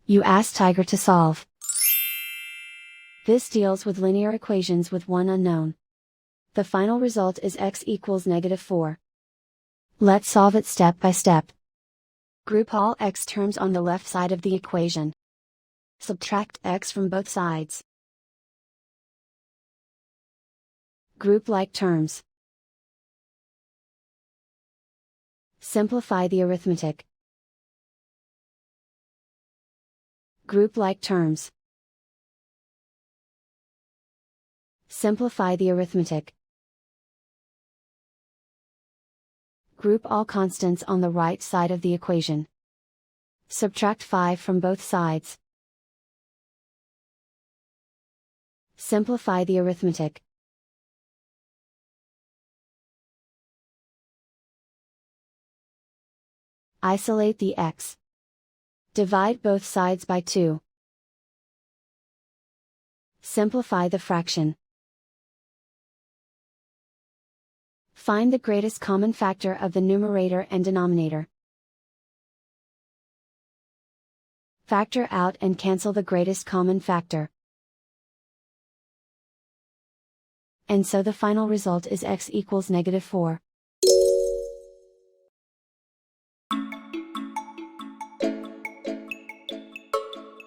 You ask Tiger to solve. This deals with linear equations with one unknown. The final result is x equals -4. Let's solve it step by step. Group all x terms on the left side of the equation. Subtract x from both sides. Group like terms. Simplify the arithmetic. Group like terms. Simplify the arithmetic. Group all constants on the right side of the equation. Subtract 5 from both sides. Simplify the arithmetic. Isolate the x. Divide both sides by 2. Simplify the fraction. Find the greatest common factor of the numerator and denominator. Factor out and cancel the greatest common factor. And so the final result is x equals -4.